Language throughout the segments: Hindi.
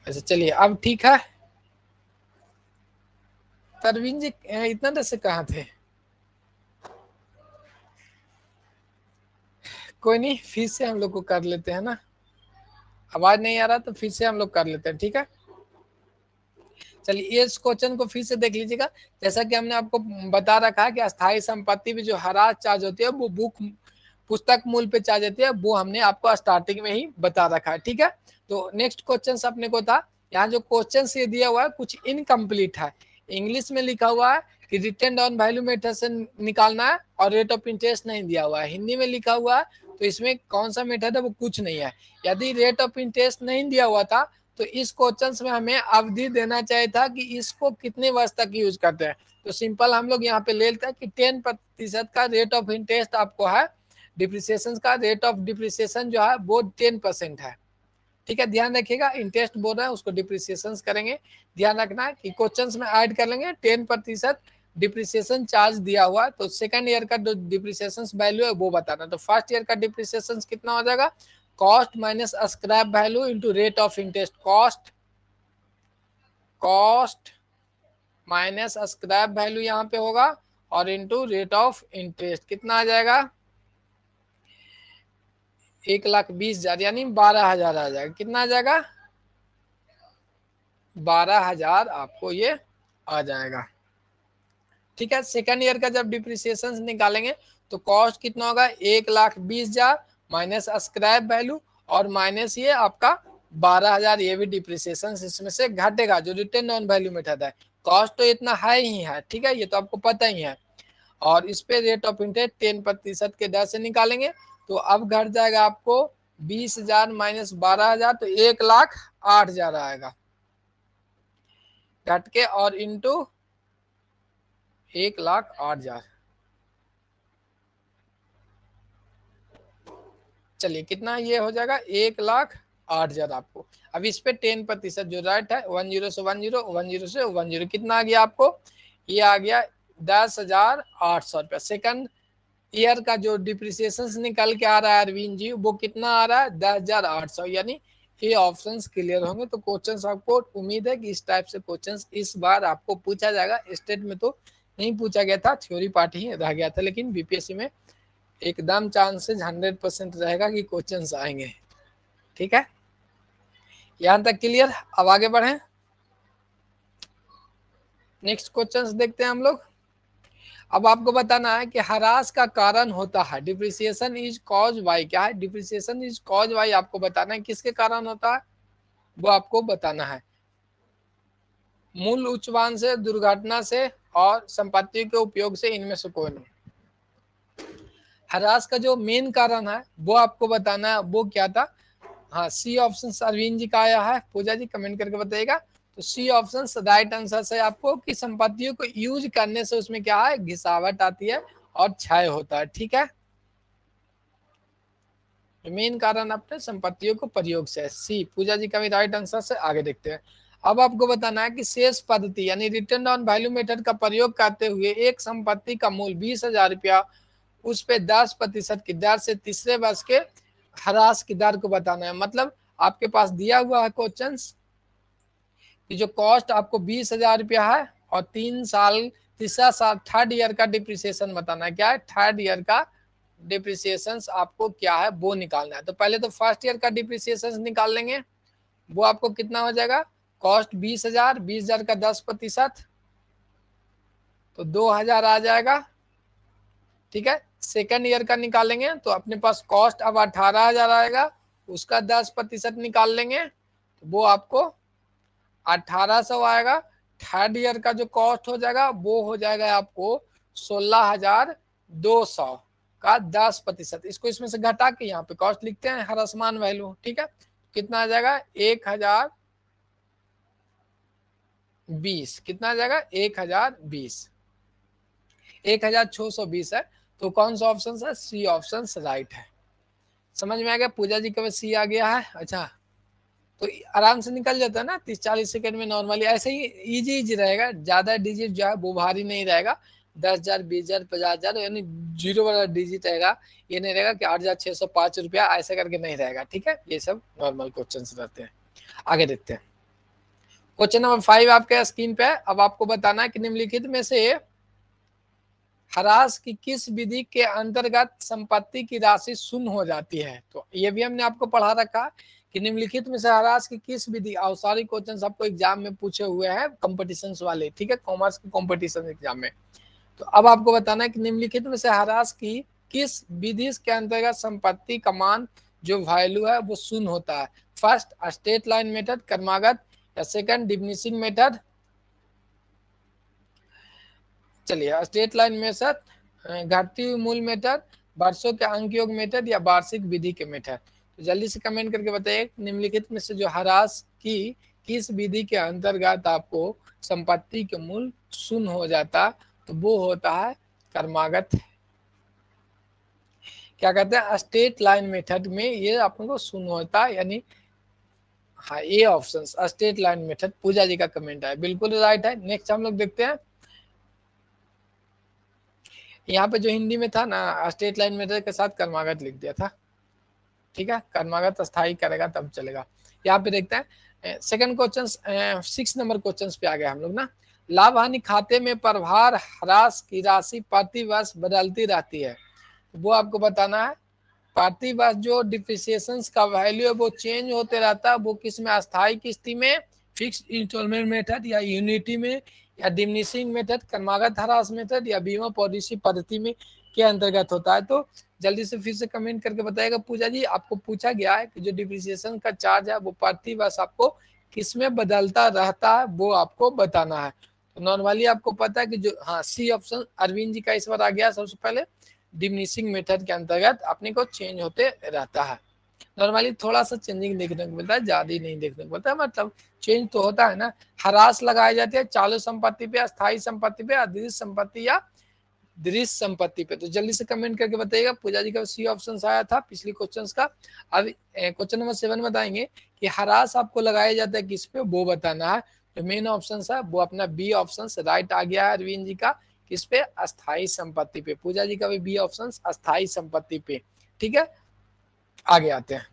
अच्छा चलिए अब ठीक है। तरवीन जी इतना देर से कहाँ थे? कोई नहीं, फिर से हम लोग को कर लेते हैं ना, आवाज नहीं आ रहा तो फिर से हम लोग कर लेते हैं, ठीक है। चलिए इस क्वेश्चन को फिर से देख लीजिएगा। जैसा कि हमने आपको बता रखा है कि अस्थायी संपत्ति में जो हराज चार्ज होती है वो बुक पुस्तक मूल्य पे चार्ज होती है, वो हमने आपको स्टार्टिंग में ही बता रखा है, ठीक है। तो नेक्स्ट क्वेश्चन अपने को था, यहाँ जो क्वेश्चन ये दिया हुआ है कुछ इनकम्प्लीट है। इंग्लिश में लिखा हुआ है कि रिटर्न ऑन वैल्यू मेथड से निकालना है और रेट ऑफ इंटरेस्ट नहीं दिया हुआ है। हिंदी में लिखा हुआ है तो इसमें कौन सा मेथड है वो कुछ नहीं है। यदि रेट ऑफ इंटरेस्ट नहीं दिया हुआ था तो इस क्वेश्चन में हमें अवधि देना चाहिए था कि इसको कितने वर्ष तक यूज करते हैं। तो सिंपल हम लोग यहाँ पे ले लेते हैं कि 10% का रेट ऑफ इंटरेस्ट आपको है, डिप्रिसिएशन का रेट ऑफ डिप्रिसिएशन जो है वो 10% है, ठीक है। ध्यान रखिएगा इंटरेस्ट बोल रहे हैं उसको डिप्रिसिएशन करेंगे। ध्यान रखना है कि क्वेश्चन में ऐड कर लेंगे 10% डिप्रिसिएशन चार्ज दिया हुआ, तो सेकंड ईयर का जो डिप्रिसिएशन वैल्यू है वो बताना। तो फर्स्ट ईयर का डिप्रिसिएशन कितना हो जाएगा, cost minus scrap value into rate of interest. Cost minus scrap value यहाँ पे होगा और इंटू रेट ऑफ इंटरेस्ट कितना आ जाएगा, 1,20,000 यानी 12,000 आ जाएगा। कितना आ जाएगा, 12,000 आपको ये आ जाएगा, ठीक है। सेकंड ईयर का जब डिप्रिसिएशन निकालेंगे तो कॉस्ट कितना होगा, 1,20,000 माइनस स्क्रैप वैल्यू और माइनस ये आपका 12,000, ये भी डिप्रिसिएशन इसमें से घटेगा जो रिटर्न ऑन वैल्यू मेथड है। कॉस्ट तो इतना हाई ही है, ठीक है, ये तो आपको पता ही है। और इस पे रेट ऑफ इंटरेस्ट 10% के दर से निकालेंगे तो अब घट जाएगा आपको 20,000 माइनस 12,000 तो 1,08,000 आएगा घट के, और इंटू 1,08,000। चलिए कितना ये हो जाएगा, 1,08,000 आपको। अब इस पे 10% जो राइट है 10 से 10 10 से 10 कितना आ गया आपको, ये आ गया 10,800 रुपया। सेकंड ईयर का जो डिप्रिसिएशन निकल के आ रहा है अरविंद जी वो कितना आ रहा है, 10,800, यानी ये ऑप्शंस क्लियर होंगे। तो क्वेश्चंस आपको उम्मीद है कि इस टाइप से क्वेश्चंस इस बार आपको पूछा जाएगा। स्टेट में तो नहीं पूछा गया था, थ्योरी पार्ट ही रह गया था, लेकिन बीपीएससी में एकदम चांसेस 100% रहेगा कि क्वेश्चंस आएंगे, ठीक है। यहां तक क्लियर। अब आगे बढ़े, नेक्स्ट क्वेश्चंस देखते हैं हम लोग। अब आपको बताना है कि ह्रास का कारण होता है, डिप्रिसिएशन इज कॉज बाय, क्या है, डिप्रिसिएशन इज कॉज बाय आपको बताना है किसके कारण होता है, वो आपको बताना है। मूल उच्चवान से, दुर्घटना से और संपत्ति के उपयोग से, इनमें से कोई नहीं। ह्रास का जो मेन कारण है वो आपको बताना है, वो क्या था। हाँ सी ऑप्शन अरविंद जी का आया है, पूजा जी कमेंट करके बताइएगा। तो सी ऑप्शन राइट आंसर है आपको कि संपत्तियों को यूज करने से उसमें क्या है, घिसावट आती है और क्षय होता है, ठीक है। मेन कारण अपने संपत्तियों को प्रयोग से, सी पूजा जी का भी राइट आंसर से। आगे देखते हैं। अब आपको बताना है कि शेष पद्धति यानी रिटर्न ऑन वैल्यू मेथड का प्रयोग करते हुए एक संपत्ति का मूल्य 20,000 रुपया, उस पे 10% की दर से तीसरे वर्ष के ह्रास की दर को बताना है। मतलब आपके पास दिया हुआ है क्वेश्चन कि जो कॉस्ट आपको 20,000 रुपया है और 3 साल, तीसरा साल थर्ड ईयर का डिप्रिसिएशन बताना है। क्या है, थर्ड ईयर का डिप्रिसिएशन आपको क्या है वो निकालना है। तो पहले तो फर्स्ट ईयर का डिप्रिसिएशन निकाल लेंगे, वो आपको कितना हो जाएगा, कॉस्ट 20,000, 20,000 का 10% तो 2,000 आ जाएगा, ठीक है। सेकेंड ईयर का निकालेंगे तो अपने पास कॉस्ट अब 18,000 आएगा, उसका 10% निकाल लेंगे तो वो आपको 1,800 आएगा। थर्ड ईयर का जो कॉस्ट हो जाएगा वो हो जाएगा आपको 16,200 का 10%। इसको इसमें से घटा के यहाँ पे कॉस्ट लिखते हैं हर असमान वैल्यू, ठीक है। कितना आ जाएगा, 1,020, कितना आ जाएगा, 1,020, 1,620 है। तो कौन सा ऑप्शन है, सी ऑप्शन राइट है। समझ में आ गया, पूजा जी का सी आ गया है। अच्छा तो आराम से निकल जाता है ना 30-40 सेकंड में। नॉर्मली ऐसे ही इजी इजी रहेगा, ज्यादा डिजिट जो है वो भारी नहीं रहेगा। 10,000, 20,000, 50,000 यानी जीरो वाला डिजिट रहेगा। ये नहीं रहेगा कि 8,605 रुपया ऐसे करके नहीं रहेगा, ठीक है। ये सब नॉर्मल क्वेश्चन रहते हैं। आगे देखते हैं। क्वेश्चन नंबर 5 आपके स्क्रीन पे है। अब आपको बताना है कि निम्नलिखित में से ह्रास की किस विधि के अंतर्गत संपत्ति की राशि शून्य हो जाती है। तो ये भी हमने आपको पढ़ा रखा कि निम्नलिखित में से ह्रास की किस विधि, औपचारिक क्वेश्चन आपको एग्जाम में पूछे हुए हैं कॉम्पिटिशन वाले, ठीक है, कॉमर्स के कॉम्पिटिशन एग्जाम में। तो अब आपको बताना है कि निम्नलिखित में से ह्रास की किस विधि के अंतर्गत संपत्ति का मान जो वैल्यू है वो शून्य होता है। फर्स्ट स्ट्रेट लाइन मेथड क्रमागत, या सेकंड डिमिनिशिंग मेथड, चलिए स्ट्रेट लाइन मेथड, घटती हुई मूल मेथड, वर्षों के अंक योग मेथड, या वार्षिक विधि के मेथड। तो जल्दी से कमेंट करके बताइए निम्नलिखित में से जो ह्रास की किस विधि के अंतर्गत आपको संपत्ति के मूल शून्य हो जाता, तो वो होता है क्रमागत, क्या कहते हैं, स्ट्रेट लाइन मेथड में ये आपको शून्य होता है, यानी हाँ ये ऑप्शन स्ट्रेट लाइन मेथड। पूजा जी का कमेंट है, बिल्कुल राइट है। नेक्स्ट हम लोग देखते हैं, यहाँ पे जो हिंदी में था ना स्ट्रेट लाइन मेथड के साथ क्रमागत लिख दिया था, ठीक है, क्रमागत स्थायी करेगा तब चलेगा। यहाँ पे देखते हैं सेकंड क्वेश्चन, 6 नंबर क्वेश्चन पे आ गए हम लोग ना। लाभ हानि खाते में प्रभार ह्रास की राशि प्रति वर्ष बदलती रहती है, वो आपको बताना है। प्रति वर्ष जो डिप्रिसिएशन का वैल्यू है वो चेंज होते रहता है, वो किस में, अस्थायी किस्ती में, फिक्स इंस्टॉलमेंट मेथड, या यूनिटी में, या डिमिनिशिंग मेथड, क्रमागत ह्रास मेथड, या बीमा पॉलिसी पद्धति में के अंतर्गत होता है। तो जल्दी से फिर से कमेंट करके बताएगा। पूजा जी आपको पूछा गया है कि जो डिप्रिसिएशन का चार्ज है वो प्रति वर्ष आपको किस में बदलता रहता है, वो आपको बताना है। तो नॉर्मली आपको पता है कि जो हाँ सी ऑप्शन अरविंद जी का इस बार आ गया सबसे पहले, डिमिनिशिंग मेथड के अंतर्गत अपने को चेंज होते रहता है। नॉर्मली थोड़ा सा चेंजिंग देखने को मिलता है, ज्यादा नहीं देखने को मिलता है, मतलब चेंज तो होता है ना। ह्रास लगाए जाते हैं चालू संपत्ति पे, अस्थायी संपत्ति पे, अदृश्य संपत्ति या दृश्य संपत्ति पे। तो जल्दी से कमेंट करके बताइएगा। पूजा जी का सी ऑप्शन आया था पिछले क्वेश्चन का। अब क्वेश्चन नंबर 7 बताएंगे कि ह्रास आपको लगाया जाता है किस पे, वो बताना है। जो मेन ऑप्शन है वो अपना बी ऑप्शन राइट आ गया है अरविंद जी का, किस पे, अस्थायी संपत्ति पे। पूजा जी का भी बी ऑप्शन अस्थायी संपत्ति पे, ठीक है। आगे आते हैं,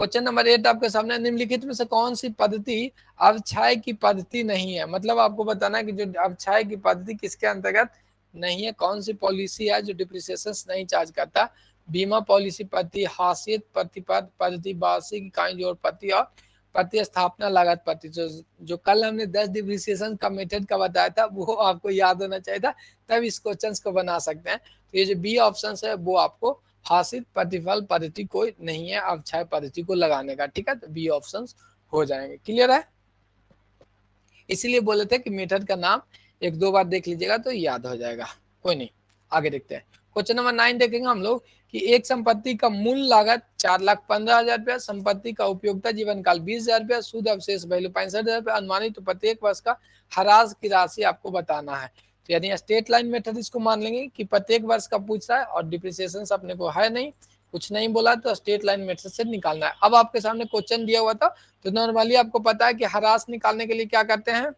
क्वेश्चन नंबर 8 आपके सामने, निम्नलिखित में से कौन सी पद्धति अवक्षय की पद्धति नहीं है। मतलब आपको बताना है कि जो अवक्षय की पद्धति किसके अंतर्गत नहीं है, कौन सी पॉलिसी है जो डिप्रिसिएशन नहीं चार्ज करता। बीमा पॉलिसी पद्धति, हाशियत प्रतिपद पद्धति, वार्षिक इकाई जोड़ पद्धति, और प्रतिस्थापना लागत पद्धति। जो कल हमने 10 डिप्रिसिएशन का मेथड का बताया था वो आपको याद होना चाहिए था, तब इस क्वेश्चन को बना सकते हैं। तो ये जो बी ऑप्शन है वो आपको हासिल प्रतिफल पद्धति कोई नहीं है अवक्षय पद्धति को लगाने का, ठीक है। तो बी ऑप्शन हो जाएंगे, क्लियर है। इसीलिए बोले थे कि मेथड का नाम 1-2 बार देख लीजिएगा तो याद हो जाएगा। कोई नहीं, आगे देखते हैं। क्वेश्चन नंबर 9 देखेंगे हम लोग कि एक संपत्ति का मूल लागत 4,15,000 रुपया, संपत्ति का उपयोगिता जीवन काल 20,000 रुपया, शुद्ध अवशेष वैल्यू 65,000 रुपया, अनुमानित तो प्रत्येक वर्ष का ह्रास की राशि आपको बताना है। तो यानी स्ट्रेट लाइन मेथड इसको मान लेंगे कि प्रत्येक वर्ष का पूछ रहा है और डिप्रिसिएशन अपने को है नहीं, कुछ नहीं बोला, तो स्ट्रेट लाइन मेथड से निकालना है। अब आपके सामने क्वेश्चन दिया हुआ था, तो नॉर्मली आपको पता है कि ह्रास निकालने के लिए क्या करते हैं,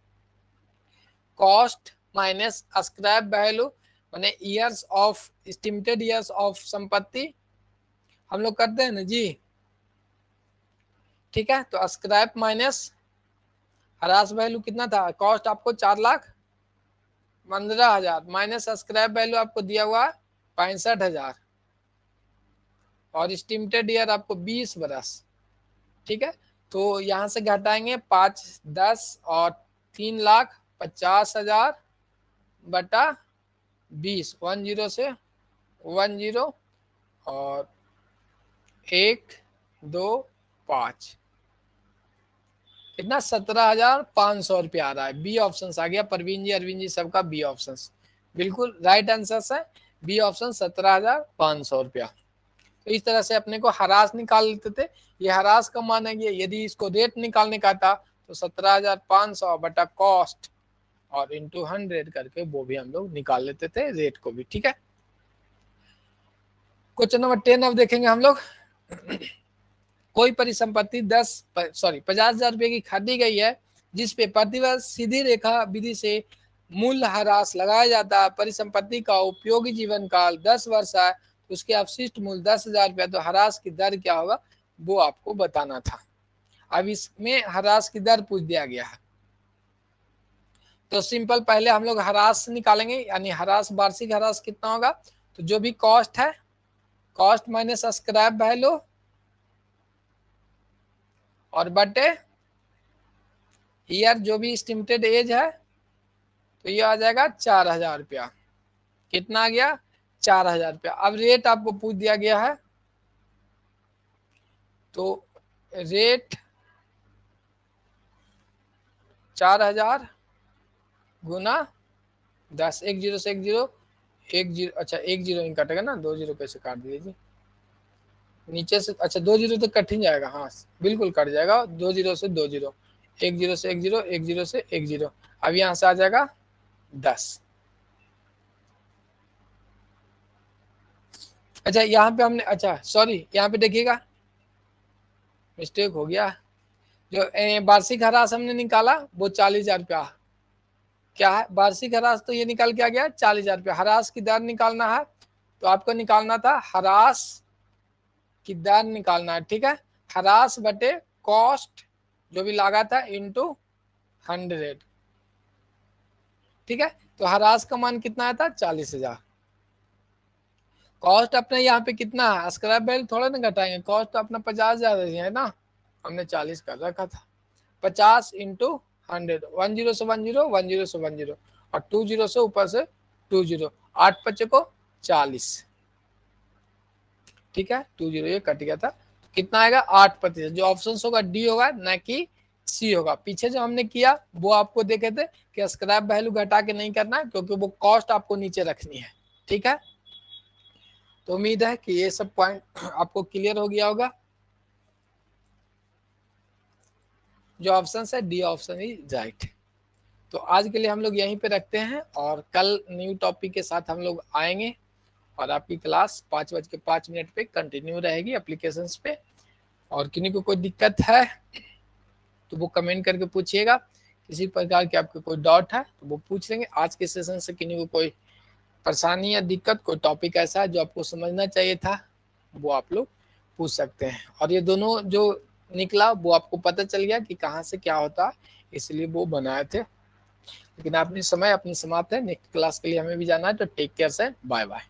कॉस्ट माइनस स्क्रैप वैल्यू माने years of estimated years of संपत्ति, हम लोग करते हैं ना जी, ठीक है। तो स्क्रैप माइनस ह्रास वैल्यू कितना था, कॉस्ट आपको 4,15,000 माइनस स्क्रैप वैल्यू आपको दिया हुआ 65,000 और एस्टिमेटेड ईयर आपको 20 बरस, ठीक है। तो यहाँ से घटाएंगे 5, 10 और 3,50,000 बटा 20, 10 से 10 और 1,2,5 कितना 17,500 रुपया आ रहा है। बी ऑप्शन आ गया, परवीन जी अरविंद जी सबका बी ऑप्शन बिल्कुल राइट आंसर है, बी ऑप्शन 17,500 रुपया। तो इस तरह से अपने को ह्रास निकाल लेते थे, ये ह्रास का मान है। यदि इसको रेट निकालने का था तो 17,500 बटा कॉस्ट और इंटू 100 करके वो भी हम लोग निकाल लेते थे रेट को भी, ठीक है। क्वेश्चन नंबर 10 अब देखेंगे हम लोग। कोई परिसंपत्ति 50,000 रुपए की खरीदी गई है जिसपे प्रतिवर्ष सीधी रेखा विधि से मूल्य ह्रास लगाया जाता है, परिसंपत्ति का उपयोगी जीवन काल 10 वर्ष है, उसके अवशिष्ट मूल्य 10,000 रुपया, तो ह्रास की दर क्या होगा वो आपको बताना था। अब इसमें ह्रास की दर पूछ दिया गया है, तो सिंपल पहले हम लोग ह्रास निकालेंगे, यानी ह्रास वार्षिक ह्रास कितना होगा, तो जो भी कॉस्ट है, कॉस्ट माइनस स्क्रैप वैल्यू और बटे ईयर जो भी एस्टिमेटेड एज है, तो ये आ जाएगा 4000 रुपया। कितना आ गया, 4000 रुपया। अब रेट आपको पूछ दिया गया है, तो रेट 4000 गुना 10, 10 से 10 अच्छा 10 नहीं कटेगा ना, 20 कैसे काट दीजिए नीचे से, अच्छा 20 तो कट ही जाएगा, हाँ बिल्कुल कट जाएगा, 20 से 20, 10 से 10, 10 से 10। अब यहाँ से आ जाएगा 10। अच्छा यहाँ पे हमने, अच्छा सॉरी यहाँ पे देखिएगा मिस्टेक हो गया, जो वार्षिक ह्रास हमने निकाला वो 40,000 रुपया क्या है, वार्षिक ह्रास तो ये निकल के आ गया 40,000 रुपया। ह्रास की दर निकालना है, तो आपको निकालना था ह्रास की दर निकालना है, ठीक है, ह्रास बटे कॉस्ट जो भी लागत है इंटू 100, ठीक है। तो ह्रास का मान कितना आता है, 40,000। कॉस्ट अपने यहाँ पे कितना है, स्क्रैप वैल्यू थोड़ा ना घटाएंगे, कॉस्ट तो अपना 50,000 है ना, हमने 40 कर रखा था। 50 इंटू 100, 10 से 10, 10 से 10 और 20 से ऊपर से 20, 8 बच्चे को 40, ठीक है, 20 ये कट गया था, तो कितना आएगा 8%। जो ऑप्शन होगा डी होगा, ना कि सी होगा। पीछे जो हमने किया वो आपको देखे थे कि स्क्रैप वैल्यू घटा के नहीं करना है, क्योंकि वो कॉस्ट आपको नीचे रखनी है, ठीक है। तो उम्मीद है कि ये सब पॉइंट आपको क्लियर हो गया होगा। जो ऑप्शन है डी ऑप्शन इज राइट। तो आज के लिए हम लोग यहीं पे रखते हैं, और कल न्यू टॉपिक के साथ हम लोग आएंगे, और आपकी क्लास 5:05 पे कंटिन्यू रहेगी एप्लीकेशंस पे। और किन्हीं को कोई दिक्कत है तो वो कमेंट करके पूछिएगा, किसी प्रकार की आपके कोई डाउट है तो वो पूछ लेंगे। आज के सेशन से किन्हीं को कोई परेशानी या दिक्कत, कोई टॉपिक ऐसा है जो आपको समझना चाहिए था, वो आप लोग पूछ सकते हैं। और ये दोनों जो निकला वो आपको पता चल गया कि कहाँ से क्या होता है, इसलिए वो बनाए थे। लेकिन अपनी समय अपनी समाप्त है, नेक्स्ट क्लास के लिए हमें भी जाना है, तो टेक केयर से, बाय बाय।